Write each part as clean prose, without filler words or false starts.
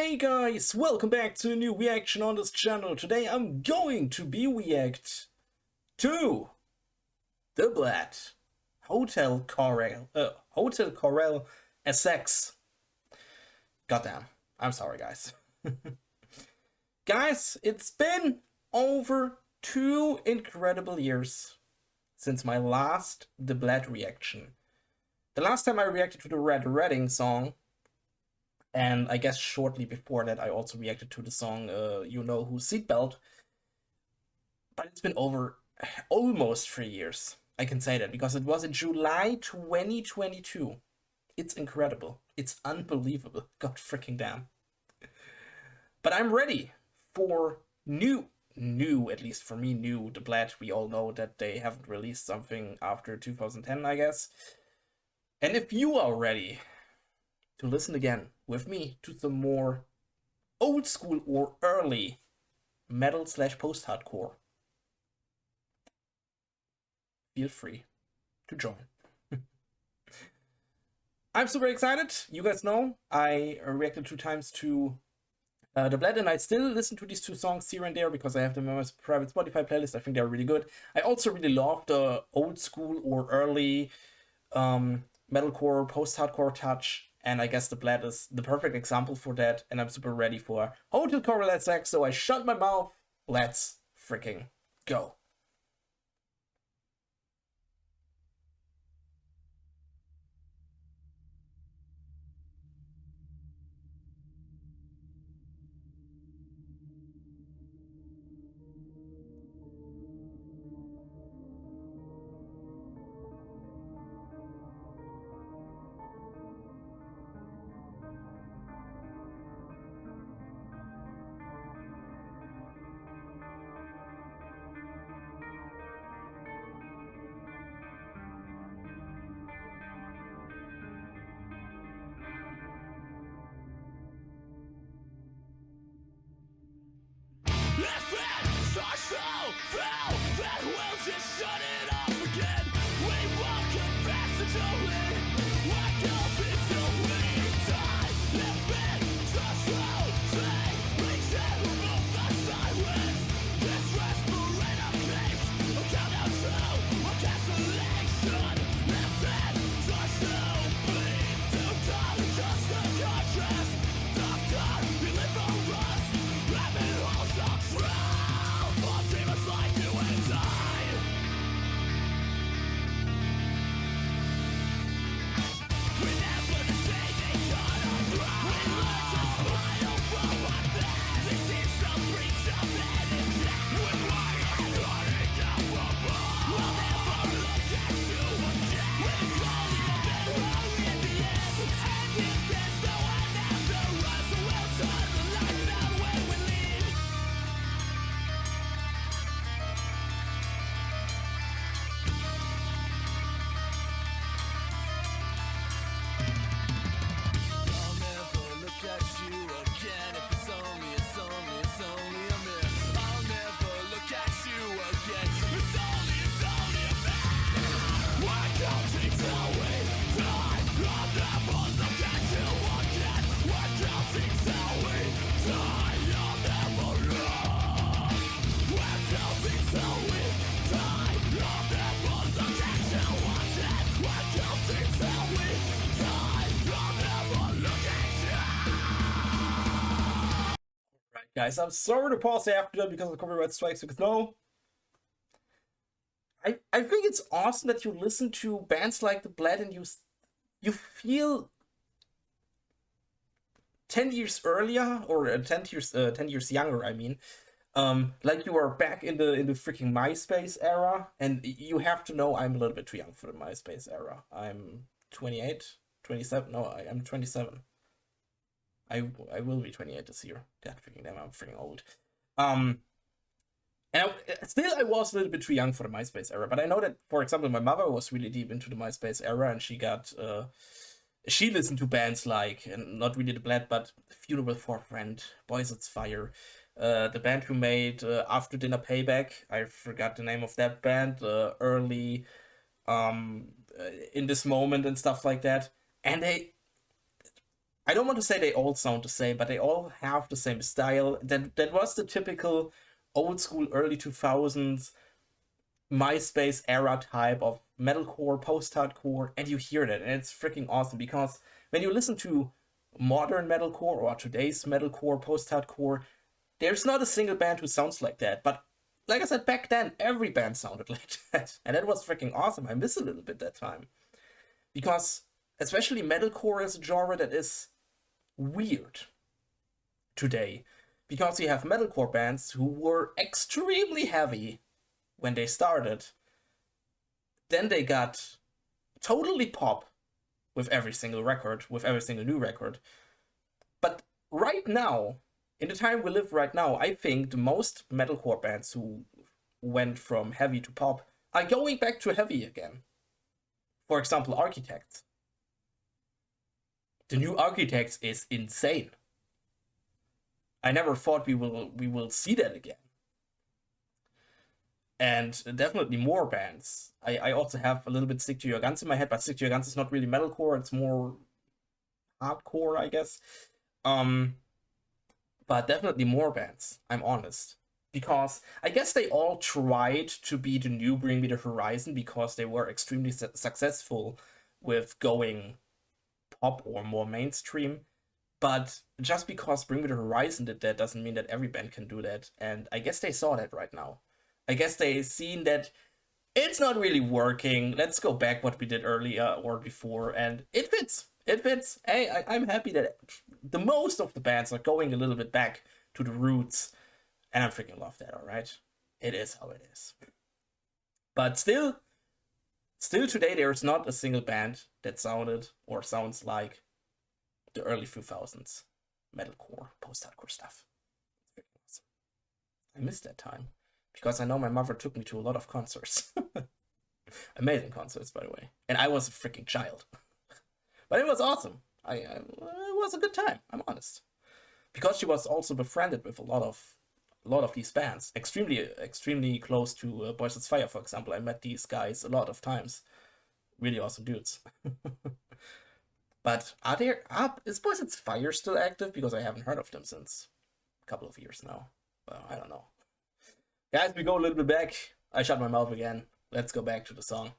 Hey guys, welcome back to a new reaction on this channel. Today I'm going to be react to the Bled Hotel Corel Essex. Goddamn, I'm sorry guys. Guys, it's been over 2 incredible years since my last The Bled reaction. The last time I reacted to the Red Redding song, and I guess shortly before that, I also reacted to the song You Know Who Seatbelt. But it's been over almost 3 years. I can say that because it was in July 2022. It's incredible. It's unbelievable. God freaking damn. But I'm ready for new, at least for me, new The Bled. We all know that they haven't released something after 2010, I guess. And if you are ready to listen again with me to some more old school or early metal / post-hardcore, feel free to join. I'm super excited. You guys know I reacted 2 times to The Bled, and I still listen to these 2 songs here and there because I have them in my private Spotify playlist. I think they're really good. I also really love the old school or early metalcore, post-hardcore touch, and I guess The Bled is the perfect example for that, and I'm super ready for Hotel Corel Essex, so I shut my mouth. Let's freaking go. Guys, I'm sorry to pause after that because of copyright strikes, because no, I think it's awesome that you listen to bands like The Bled and you feel 10 years earlier, or 10 years younger, I mean, like you are back in the freaking MySpace era. And you have to know I'm a little bit too young for the MySpace era. I'm 28, 27. No, I'm 27. I will be 28 this year. God freaking damn, I'm freaking old. And I was a little bit too young for the MySpace era, but I know that, for example, my mother was really deep into the MySpace era, and she listened to bands like, and not really The Bled, but Funeral for a Friend, Boys It's Fire, the band who made After Dinner Payback. I forgot the name of that band. Early, In This Moment and stuff like that. And I don't want to say they all sound the same, but they all have the same style. That was the typical old school early 2000s MySpace era type of metalcore, post-hardcore, and you hear that, and it's freaking awesome because when you listen to modern metalcore or today's metalcore, post-hardcore, there's not a single band who sounds like that. But like I said, back then, every band sounded like that, and that was freaking awesome. I miss a little bit that time because especially metalcore is a genre that is weird today because you have metalcore bands who were extremely heavy when they started. Then they got totally pop with every single record, with every single new record. But right now, in the time we live right now, I think the most metalcore bands who went from heavy to pop are going back to heavy again. For example, Architects. The new Architects is insane. I never thought we will see that again. And definitely more bands. I also have a little bit Stick to Your Guns in my head, but Stick to Your Guns is not really metalcore, it's more hardcore, I guess. But definitely more bands, I'm honest. Because I guess they all tried to be the new Bring Me the Horizon because they were extremely successful with going pop or more mainstream. But just because Bring Me the Horizon did that doesn't mean that every band can do that. And I guess they saw that right now. I guess they've seen that it's not really working. Let's go back what we did earlier or before, and it fits. It fits. Hey, I'm happy that the most of the bands are going a little bit back to the roots, and I freaking love that. All right, it is how it is. But still today there is not a single band that sounded or sounds like the early 2000s metalcore, post-hardcore stuff. Awesome. I missed that time because I know my mother took me to a lot of concerts. Amazing concerts, by the way. And I was a freaking child. But it was awesome. It was a good time, I'm honest. Because she was also befriended with a lot of these bands. Extremely close to Boys It's Fire, for example. I met these guys a lot of times. Really awesome dudes. But is Boys It's Fire still active? Because I haven't heard of them since a couple of years now. Well, I don't know. Guys, we go a little bit back. I shut my mouth again. Let's go back to the song.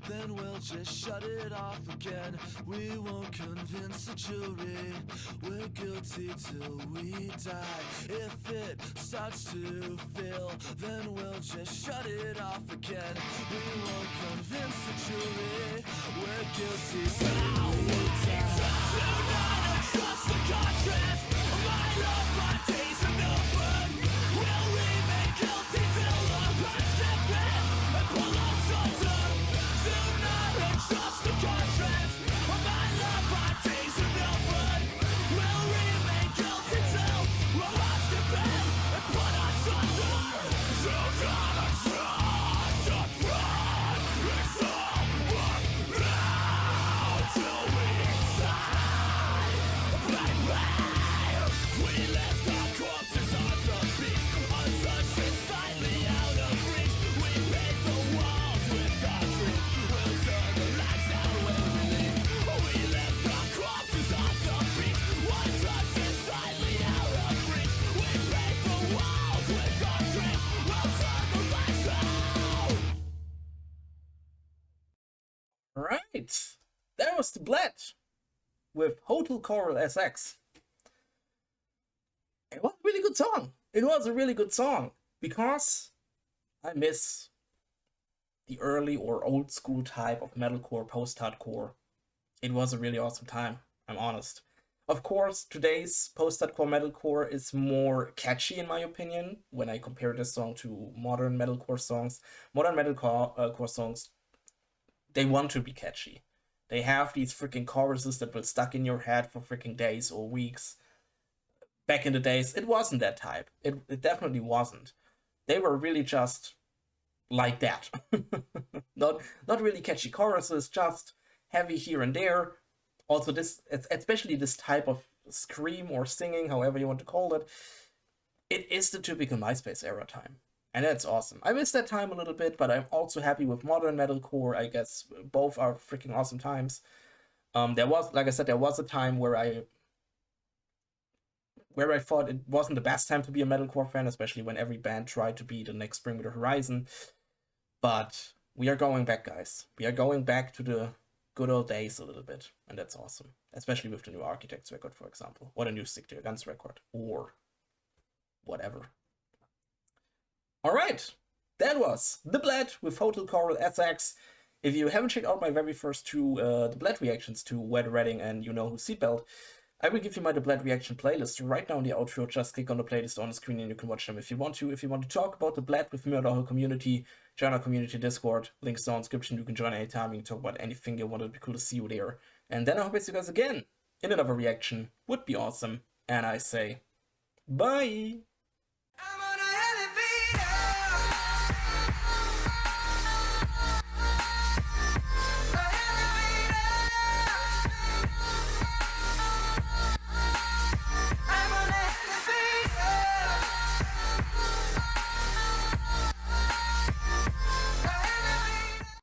Then we'll just shut it off again. We won't convince the jury we're guilty till we die. If it starts to fill, then we'll just shut it off again. We won't convince the jury we're guilty till we die. Tonight I trust the contrast. My love, my days are numbered. Will remain guilty till the hearts step in and pull us under. Trust the contrast. My love, my days are numbered. We'll remain guilty till we're lost in bed and put us under. So gotta trust the blood. It's over now till we die. Baby, we left our corpses on the beach, untouched and slightly out of reach. We paid the walls with our dreams. We'll turn the lights out when we leave. We left our corpses on the beach, untouched and slightly out of reach. We paid the walls with our dreams. We'll turn the lights out. Right. That was the Bled with Hotel Coral Essex. It was a really good song. It was a really good song because I miss the early or old school type of metalcore, post-hardcore. It was a really awesome time, I'm honest. Of course, today's post-hardcore metalcore is more catchy in my opinion when I compare this song to modern metalcore songs. Modern metalcore core songs, they want to be catchy. They have these freaking choruses that will stuck in your head for freaking days or weeks. Back in the days, it wasn't that type. It definitely wasn't. They were really just like that. not really catchy choruses, just heavy here and there. Also, this, especially this type of scream or singing, however you want to call it, it is the typical MySpace era time. And that's awesome. I miss that time a little bit, but I'm also happy with modern metalcore. I guess both are freaking awesome times. There was, like I said, there was a time where I thought it wasn't the best time to be a metalcore fan, especially when every band tried to be the next Bring Me the Horizon. But we are going back, guys. We are going back to the good old days a little bit, and that's awesome. Especially with the new Architects record, for example, or the new Stick to Your Guns record, or whatever. All right, that was The Bled with Hotel Coral Essex. If you haven't checked out my very first two The Bled reactions to Wet Redding and You Know Who Seatbelt, I will give you my The Bled reaction playlist right now in the outro. Just click on the playlist on the screen and you can watch them if you want to. If you want to talk about The Bled with me or the whole community, join our community Discord. Links down in the description. You can join anytime. You can talk about anything you want. It'd be cool to see you there. And then I hope to see you guys again in another reaction. Would be awesome. And I say, bye!